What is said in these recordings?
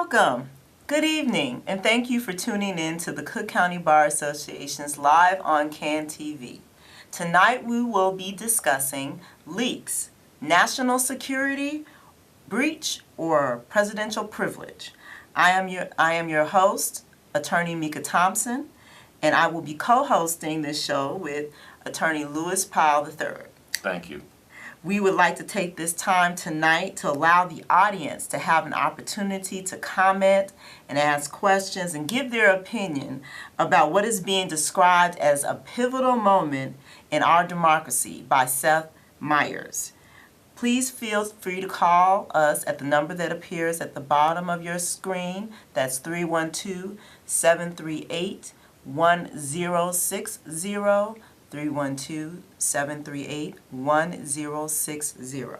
Welcome, good evening, and thank you for tuning in to the Cook County Bar Association's Live on CAN TV. Tonight we will be discussing leaks, national security, breach, or presidential privilege. I am your host, Attorney Mika Thompson, and I will be co-hosting this show with Attorney Louis Powell III. Thank you. We would like to take this time tonight to allow the audience to have an opportunity to comment and ask questions and give their opinion about what is being described as a pivotal moment in our democracy by Seth Meyers. Please feel free to call us at the number that appears at the bottom of your screen. That's 312-738-1060. 312-738-1060.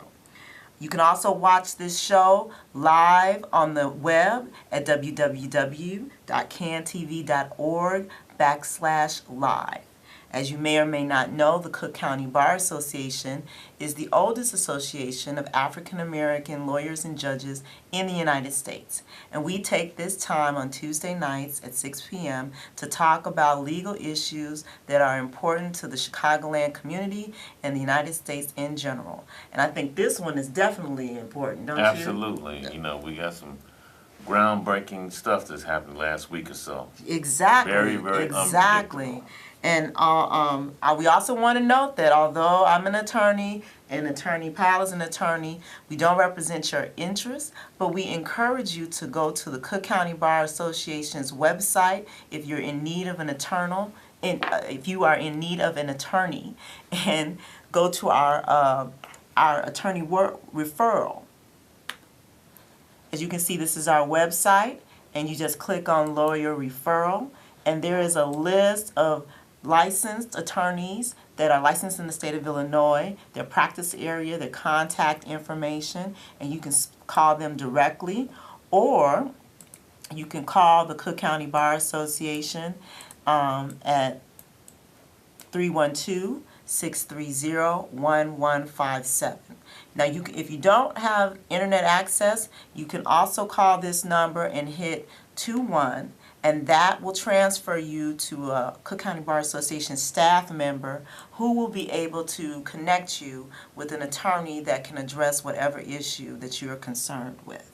You can also watch this show live on the web at www.cantv.org/live. As you may or may not know, the Cook County Bar Association is the oldest association of African American lawyers and judges in the United States. And we take this time on Tuesday nights at 6 p.m. to talk about legal issues that are important to the Chicagoland community and the United States in general. And I think this one is definitely important, don't you? Absolutely. You know, we got some groundbreaking stuff that's happened last week or so. Exactly. Very, very exactly. And we also want to note that although I'm an attorney and Attorney Powell is an attorney, we don't represent your interests, but we encourage you to go to the Cook County Bar Association's website if you're in need of an attorney, if you are in need of an attorney, and go to our attorney referral. As you can see, this is our website, and you just click on lawyer referral, and there is a list of licensed attorneys that are licensed in the state of Illinois, their practice area, their contact information, and you can call them directly, or you can call the Cook County Bar Association at 312-630-1157. Now, if you don't have internet access, you can also call this number and hit 21, and that will transfer you to a Cook County Bar Association staff member who will be able to connect you with an attorney that can address whatever issue that you are concerned with.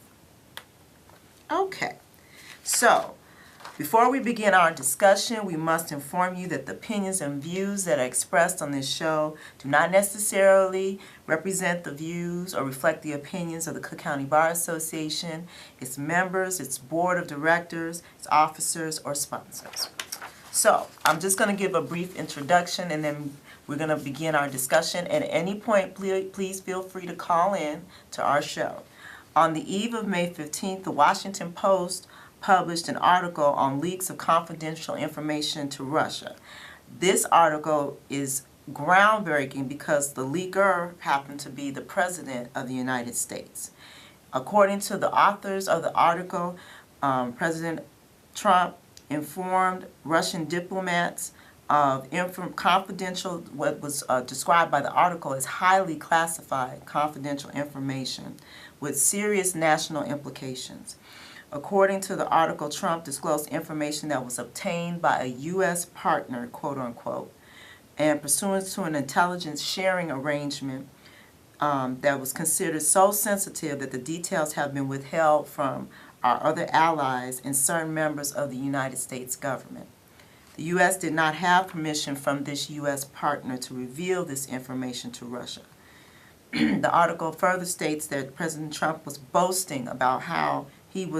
Okay, so before we begin our discussion, we must inform you that the opinions and views that are expressed on this show do not necessarily represent the views or reflect the opinions of the Cook County Bar Association, its members, its board of directors, its officers, or sponsors. So, I'm just going to give a brief introduction and then we're going to begin our discussion. At any point, please feel free to call in to our show. On the eve of May 15th, the Washington Post published an article on leaks of confidential information to Russia. This article is groundbreaking because the leaker happened to be the President of the United States. According to the authors of the article, President Trump informed Russian diplomats of confidential, what was described by the article as highly classified confidential information with serious national implications. According to the article, Trump disclosed information that was obtained by a U.S. partner, quote unquote, and pursuant to an intelligence sharing arrangement that was considered so sensitive that the details have been withheld from our other allies and certain members of the United States government. The U.S. did not have permission from this U.S. partner to reveal this information to Russia. The article further states that President Trump was boasting about how he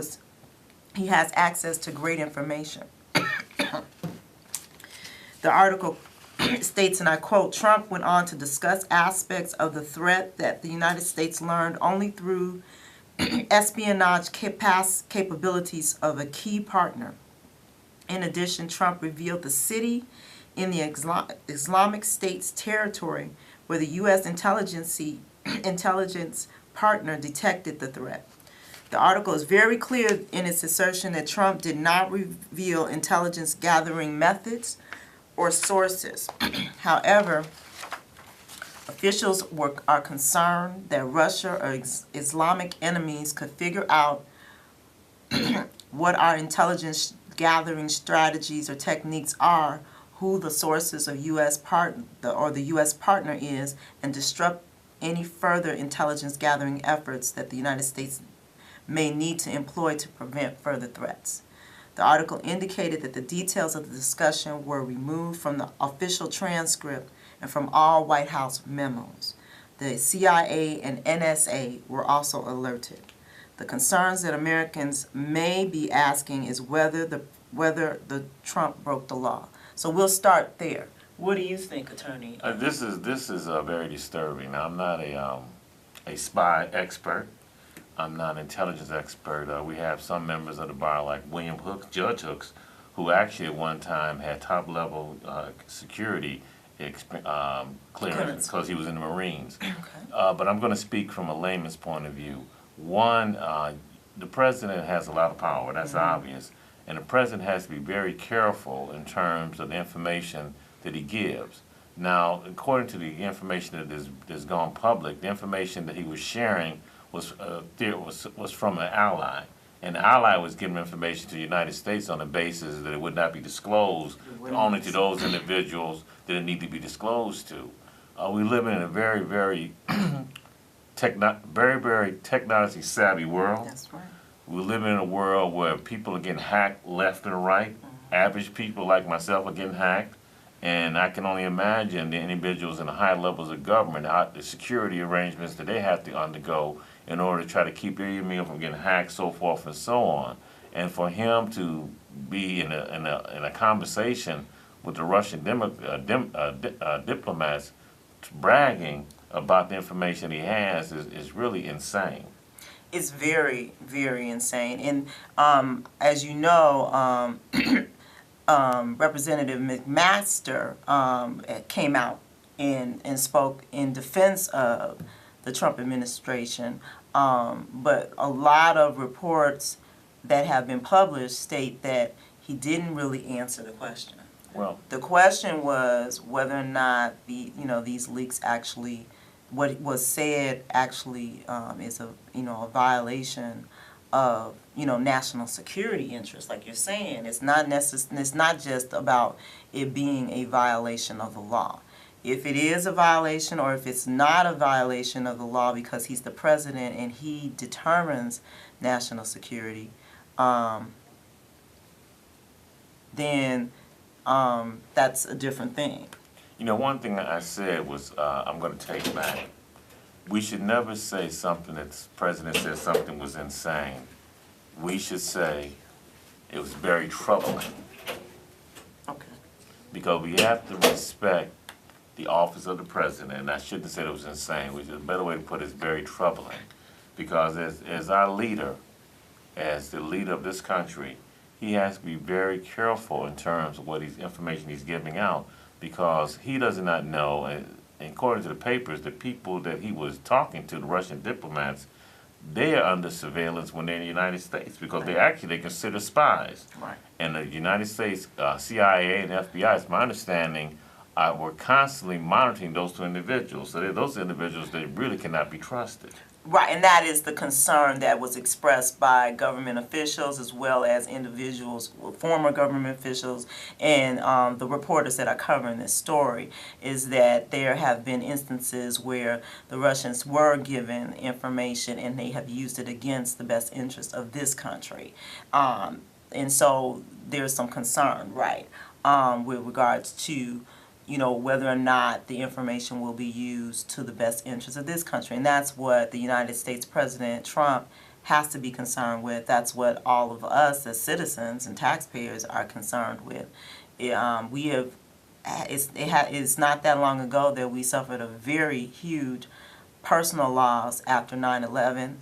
has access to great information. The article states, and I quote, Trump went on to discuss aspects of the threat that the United States learned only through espionage capabilities of a key partner. In addition, Trump revealed the city in the Islamic State's territory where the U.S. intelligence partner detected the threat. The article is very clear in its assertion that Trump did not reveal intelligence gathering methods or sources. However, officials are concerned that Russia or Islamic enemies could figure out what our intelligence gathering strategies or techniques are, who the sources of U.S. the U.S. partner is, and disrupt any further intelligence gathering efforts that the United States may need to employ to prevent further threats. The article indicated that the details of the discussion were removed from the official transcript and from all White House memos. The CIA and NSA were also alerted. The concerns that Americans may be asking is whether the Trump broke the law. So we'll start there. What do you think, Attorney? This is very disturbing. Now, I'm not a spy expert. I'm not an intelligence expert. We have some members of the bar, like William Hooks, Judge Hooks, who actually at one time had top-level security clearance because he was in the Marines. Okay. But I'm going to speak from a layman's point of view. One, the president has a lot of power. That's obvious. And the president has to be very careful in terms of the information that he gives. Now, according to the information that has gone public, the information that he was sharing was from an ally. And the ally was giving information to the United States on the basis that it would not be disclosed only to those individuals that it need to be disclosed to. We live in a very, very, very technology savvy world. That's right. We live in a world where people are getting hacked left and right. Average people like myself are getting hacked. And I can only imagine the individuals in the high levels of government, the security arrangements that they have to undergo in order to try to keep their email from getting hacked, so forth and so on. And for him to be in a conversation with the Russian diplomats bragging about the information he has is really insane. It's very, very insane. And as you know, Representative McMaster came out and spoke in defense of the Trump administration. But a lot of reports that have been published state that he didn't really answer the question. Well, the question was whether or not these leaks actually, what was said actually is a violation of national security interests, like you're saying. It's not it's not just about it being a violation of the law. If it is a violation or if it's not a violation of the law because he's the president and he determines national security, then that's a different thing. One thing I said was, I'm going to take back. We should never say something that the president said something was insane. We should say it was very troubling. Okay. Because we have to respect the office of the president. And I shouldn't have said it was insane. Which is a better way to put it is very troubling. Because as our leader, as the leader of this country, he has to be very careful in terms of what information he's giving out. Because he does not know, and according to the papers, the people that he was talking to, the Russian diplomats, they are under surveillance when they're in the United States because they consider spies. Right. And the United States CIA and FBI, it's my understanding, were constantly monitoring those two individuals. So those individuals, they really cannot be trusted. Right, and that is the concern that was expressed by government officials as well as individuals, former government officials, and the reporters that are covering this story, is that there have been instances where the Russians were given information and they have used it against the best interest of this country. And so there's some concern, right, with regards to whether or not the information will be used to the best interest of this country. And that's what the United States President Trump has to be concerned with. That's what all of us as citizens and taxpayers are concerned with. It's not that long ago that we suffered a very huge personal loss after 9/11,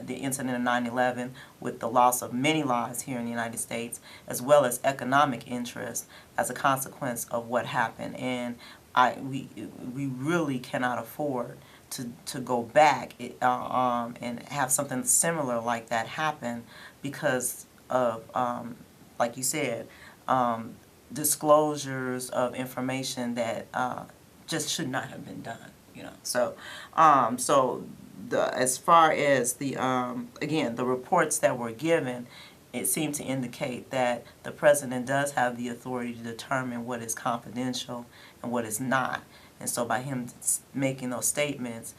the incident of 9/11, with the loss of many lives here in the United States, as well as economic interest as a consequence of what happened. And we really cannot afford to go back and have something similar like that happen because of, like you said, disclosures of information that just should not have been done. So as far as the again, the reports that were given, it seemed to indicate that the president does have the authority to determine what is confidential and what is not. And so by him making those statements,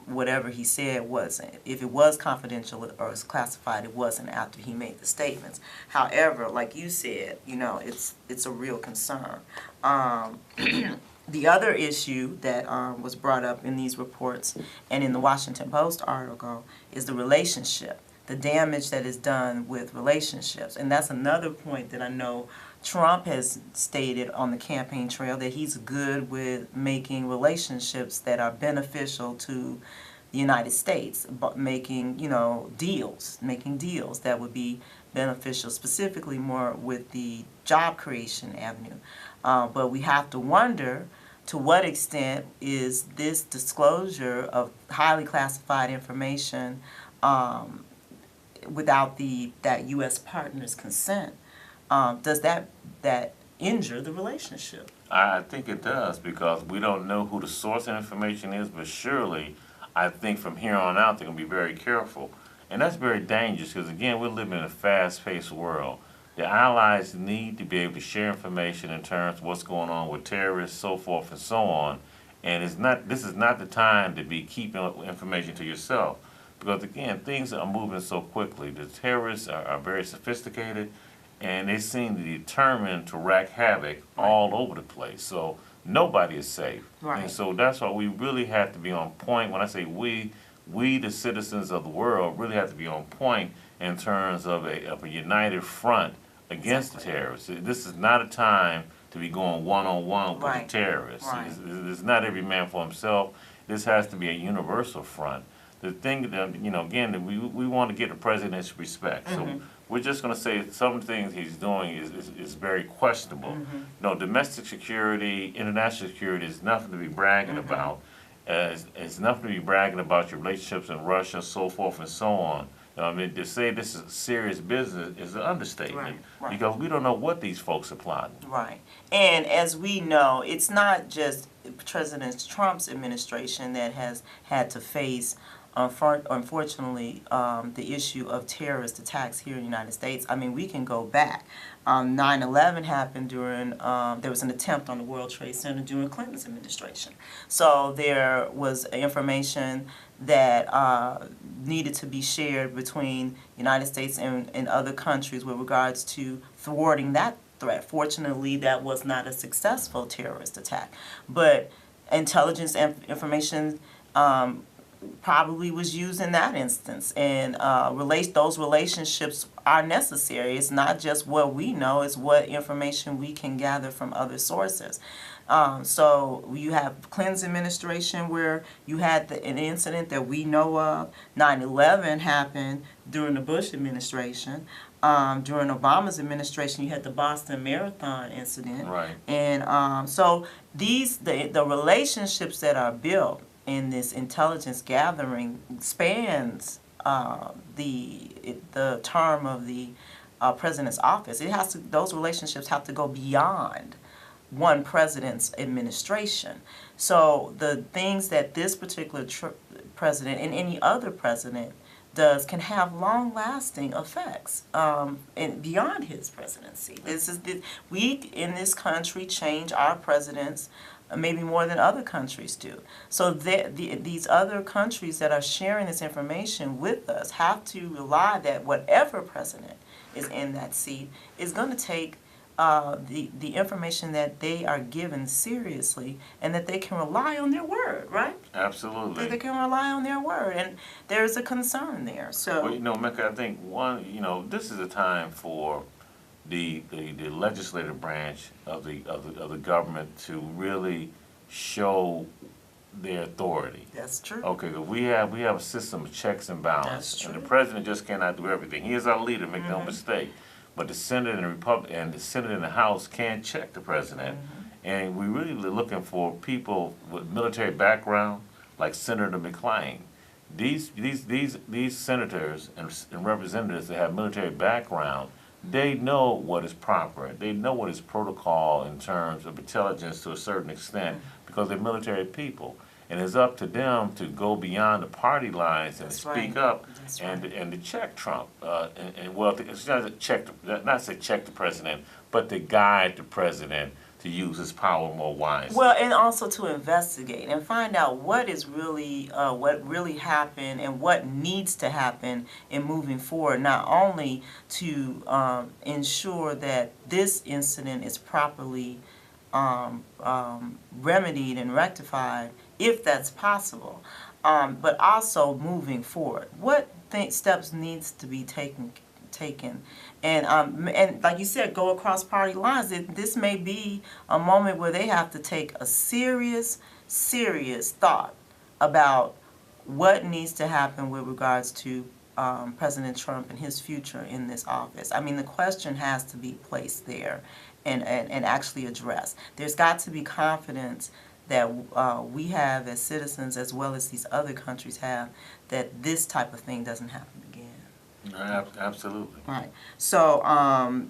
whatever he said wasn't, if it was confidential or was classified, it wasn't after he made the statements. However, like you said, it's a real concern. The other issue that was brought up in these reports and in the Washington Post article is the relationship, the damage that is done with relationships. And that's another point that I know Trump has stated on the campaign trail, that he's good with making relationships that are beneficial to the United States, but making deals that would be beneficial, specifically more with the job creation avenue. But we have to wonder, to what extent is this disclosure of highly classified information without that U.S. partner's consent? Does that injure the relationship? I think it does, because we don't know who the source of information is, but surely I think from here on out they're going to be very careful. And that's very dangerous, because again, we're living in a fast-paced world. The allies need to be able to share information in terms of what's going on with terrorists, so forth and so on. And this is not the time to be keeping information to yourself, because again, things are moving so quickly. The terrorists are very sophisticated, and they seem to be determined to wreak havoc all over the place. So nobody is safe. Right. And so that's why we really have to be on point. When I say we the citizens of the world really have to be on point in terms of a united front against the terrorists. This is not a time to be going one-on-one with the terrorists. Right. It's not every man for himself. This has to be a universal front. The thing that, again, that we want to get the president's respect. So we're just going to say some things he's doing is very questionable. Domestic security, international security is nothing to be bragging about. It's nothing to be bragging about your relationships in Russia, so forth and so on. To say this is serious business is an understatement, because we don't know what these folks are plotting. Right. And as we know, it's not just President Trump's administration that has had to face, unfortunately, the issue of terrorist attacks here in the United States. I mean, we can go back. 9/11 happened during, there was an attempt on the World Trade Center during Clinton's administration. So there was information that needed to be shared between the United States and other countries with regards to thwarting that threat. Fortunately, that was not a successful terrorist attack. But intelligence information probably was used in that instance, and those relationships are necessary. It's not just what we know, it's what information we can gather from other sources. So you have Clinton's administration, where you had an incident that we know of. 9/11 happened during the Bush administration. During Obama's administration, you had the Boston Marathon incident. Right. And so the relationships that are built in this intelligence gathering spans the term of the president's office. Those relationships have to go beyond one president's administration. So the things that this particular president and any other president does can have long-lasting effects and beyond his presidency. We in this country change our presidents maybe more than other countries do. So these other countries that are sharing this information with us have to rely that whatever president is in that seat is going to take the information that they are given seriously, and that they can rely on their word, right? Absolutely. That they can rely on their word, and there's a concern there. So, well, Mecca, I think this is a time for the legislative branch of the government to really show their authority. That's true. Okay, we have a system of checks and balances. That's true. And the president just cannot do everything. He is our leader, make no mistake. But the Senate and the Senate and the House can't check the president. And we're really looking for people with military background, like Senator McClain. These senators and representatives that have military background, they know what is proper. They know what is protocol in terms of intelligence to a certain extent, because they're military people. And it's up to them to go beyond the party lines and That's speak right. up That's and to check Trump. And well, it's not to check, not to check the president, but to guide the president to use his power more wisely. Well, and also to investigate and find out what really happened and what needs to happen in moving forward. Not only to ensure that this incident is properly remedied and rectified, if that's possible, but also moving forward. What steps needs to be taken, and like you said, go across party lines. This may be a moment where they have to take a serious thought about what needs to happen with regards to President Trump and his future in this office. I mean, the question has to be placed there and actually addressed. There's got to be confidence that we have as citizens, as well as these other countries have, that this type of thing doesn't happen again. Absolutely. Right. So,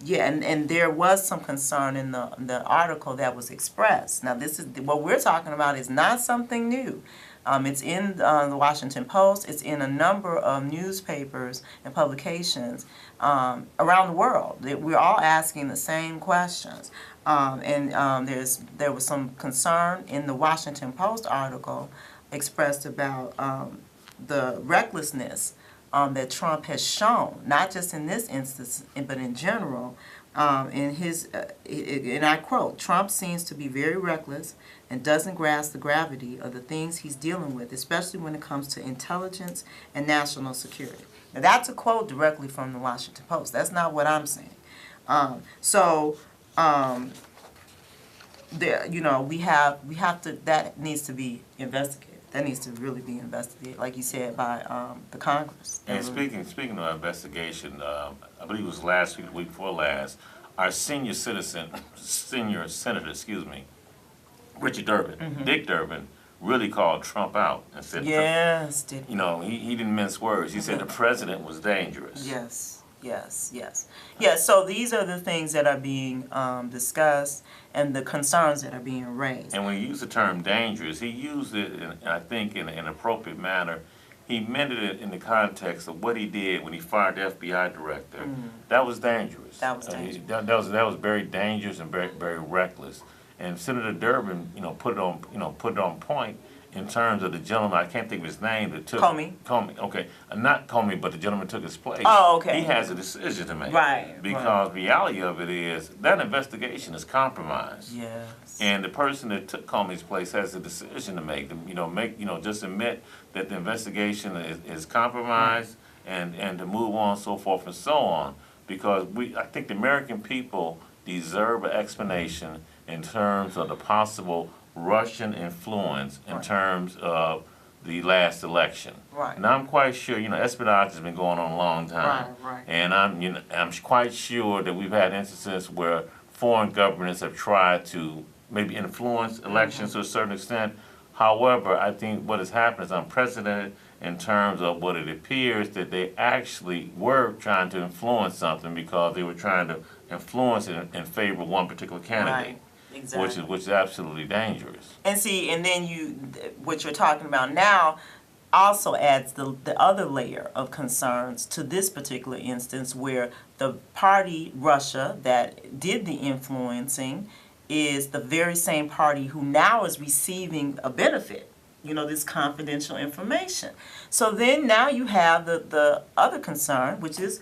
yeah, and there was some concern in the article that was expressed. Now, this is what we're talking about is not something new. It's in the Washington Post. It's in a number of newspapers and publications around the world. We're all asking the same questions. There was some concern in the Washington Post article expressed about the recklessness that Trump has shown, not just in this instance, but in general. And I quote, "Trump seems to be very reckless and doesn't grasp the gravity of the things he's dealing with, especially when it comes to intelligence and national security." Now, that's a quote directly from the Washington Post. That's not what I'm saying. There, we have to. That needs to be investigated. That needs to really be investigated, like you said, by the Congress. And speaking of investigation, I believe it was last week, the week before last, our senior senator, Richard Durbin, Dick Durbin, really called Trump out and said, yes, did he didn't mince words. He said the president was dangerous. Yes. So these are the things that are being discussed and the concerns that are being raised. And when he used the term dangerous, he used it, I think, in an appropriate manner. He meant it in the context of what he did when he fired the FBI director. That was dangerous. That was dangerous. That was very dangerous and very, very reckless. And Senator Durbin, put it on point in terms of the gentleman, I can't think of his name, that took Comey, okay, not Comey, but the gentleman took his place. Oh, okay. He has a decision to make. Right. Because the reality of it is that investigation is compromised. Yes. And the person that took Comey's place has a decision to make. Just admit that the investigation is compromised and to move on, so forth and so on. Because I think the American people deserve an explanation in terms of the possible Russian influence in terms of the last election. Right. And I'm quite sure, espionage has been going on a long time. Right. And I'm quite sure that we've had instances where foreign governments have tried to maybe influence elections to a certain extent. However, I think what has happened is unprecedented in terms of what it appears that they actually were trying to influence something because they were trying to influence it in favor of one particular candidate. Right. Exactly. Which is absolutely dangerous. And see, and then what you're talking about now also adds the other layer of concerns to this particular instance, where the party, Russia, that did the influencing is the very same party who now is receiving a benefit, this confidential information. So then now you have the other concern, which is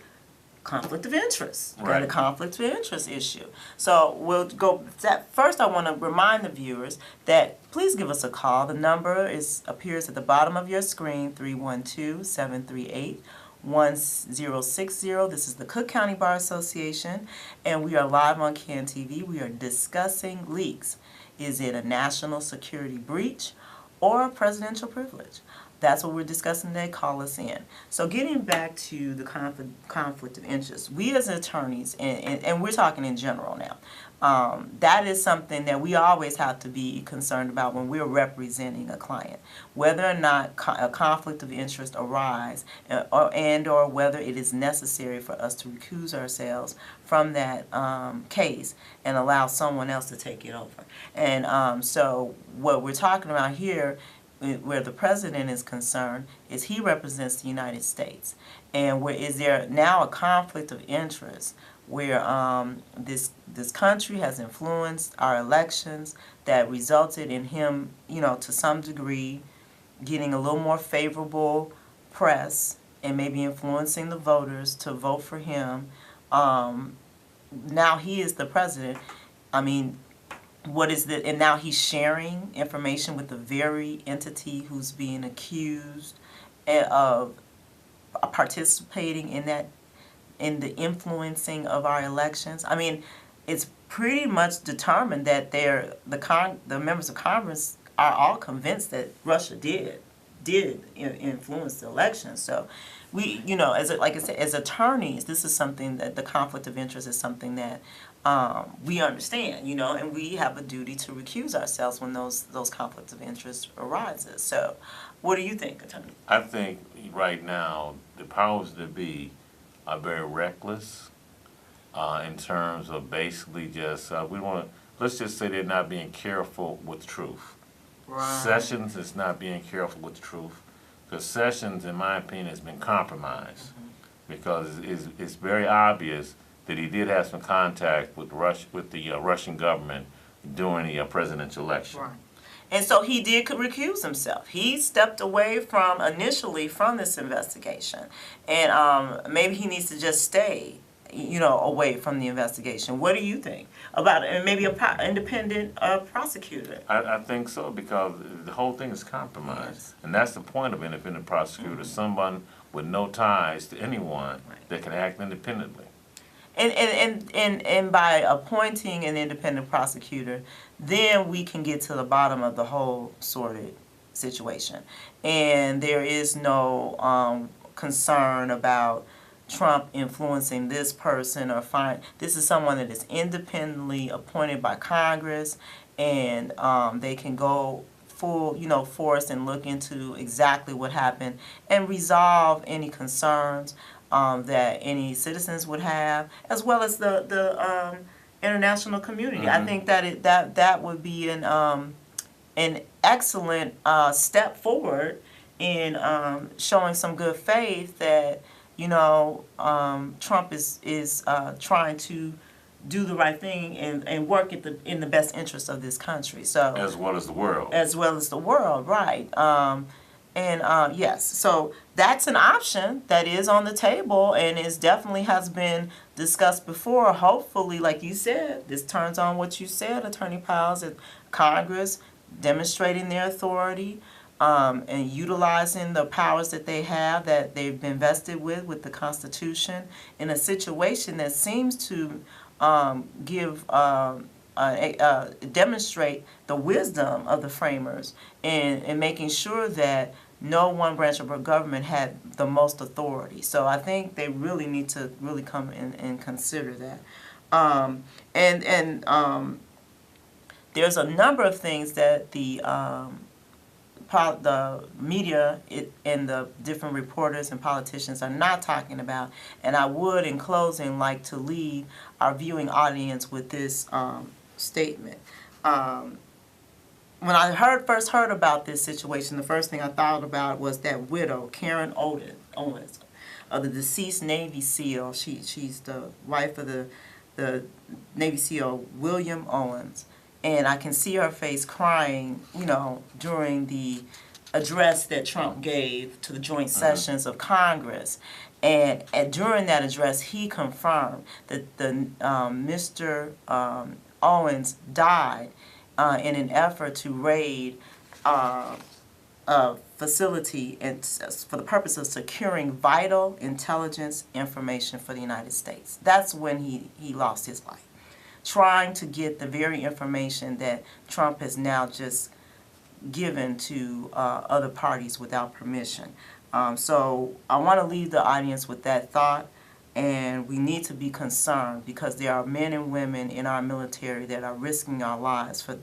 conflict of interest. Right. Got a conflict of interest issue. So we'll go that first. I want to remind the viewers that please give us a call. The number appears at the bottom of your screen, 312-738-1060. This is the Cook County Bar Association, and we are live on CAN TV. We are discussing leaks. Is it a national security breach or a presidential privilege? That's what we're discussing today. Call us in. So getting back to the conflict of interest, we as attorneys, and we're talking in general now, that is something that we always have to be concerned about when we're representing a client. Whether or not a conflict of interest arises or whether it is necessary for us to recuse ourselves from that case and allow someone else to take it over. And so what we're talking about here where the president is concerned is he represents the United States. And where is there now a conflict of interest where this country has influenced our elections that resulted in him, to some degree, getting a little more favorable press and maybe influencing the voters to vote for him. Now he is the president. I mean, and now he's sharing information with the very entity who's being accused of participating in the influencing of our elections. I mean, it's pretty much determined that the members of Congress are all convinced that Russia did influence the election. So we, like I said, as attorneys, this is something that the conflict of interest is something that we understand, and we have a duty to recuse ourselves when those conflicts of interest arises. So what do you think, Attorney? I think right now the powers that be are very reckless in terms of basically just let's just say they're not being careful with truth. Right. Sessions is not being careful with truth, because Sessions, in my opinion, has been compromised because it's very obvious that he did have some contact with the Russian government during the presidential election. Right. And so he did recuse himself. He stepped away initially from this investigation. And maybe he needs to just stay, away from the investigation. What do you think about it? And maybe an independent prosecutor? I think so, because the whole thing is compromised. Yes. And that's the point of independent prosecutor, someone with no ties to anyone that can act independently. And by appointing an independent prosecutor, then we can get to the bottom of the whole sordid situation. And there is no concern about Trump influencing this person or this is someone that is independently appointed by Congress, and they can go full, force and look into exactly what happened and resolve any concerns that any citizens would have, as well as the international community. I think that would be an excellent step forward in showing some good faith that Trump is trying to do the right thing and work in the best interest of this country. So as well as the world. As well as the world, right. Yes, so that's an option that is on the table and is definitely has been discussed before. Hopefully, like you said, this turns on what you said, Attorney Powell, that Congress demonstrating their authority and utilizing the powers that they have, that they've been vested with the Constitution, in a situation that seems to demonstrate the wisdom of the framers in making sure that no one branch of our government had the most authority. So I think they really need to really come and consider that. There's a number of things that the media and the different reporters and politicians are not talking about. And I would, in closing, like to leave our viewing audience with this statement. When I first heard about this situation, the first thing I thought about was that widow, Karen Owens, of the deceased Navy SEAL. She's the wife of the Navy SEAL William Owens. And I can see her face crying, during the address that Trump gave to the joint sessions of Congress. And during that address, he confirmed that Mr. Owens died in an effort to raid a facility for the purpose of securing vital intelligence information for the United States. That's when he lost his life, trying to get the very information that Trump has now just given to other parties without permission. So I want to leave the audience with that thought, and we need to be concerned because there are men and women in our military that are risking their lives for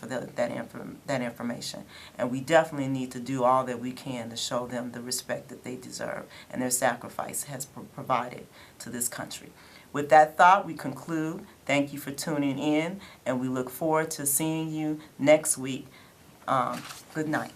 that information, and we definitely need to do all that we can to show them the respect that they deserve and their sacrifice has provided to this country. With that thought, we conclude. Thank you for tuning in, and we look forward to seeing you next week. Good night.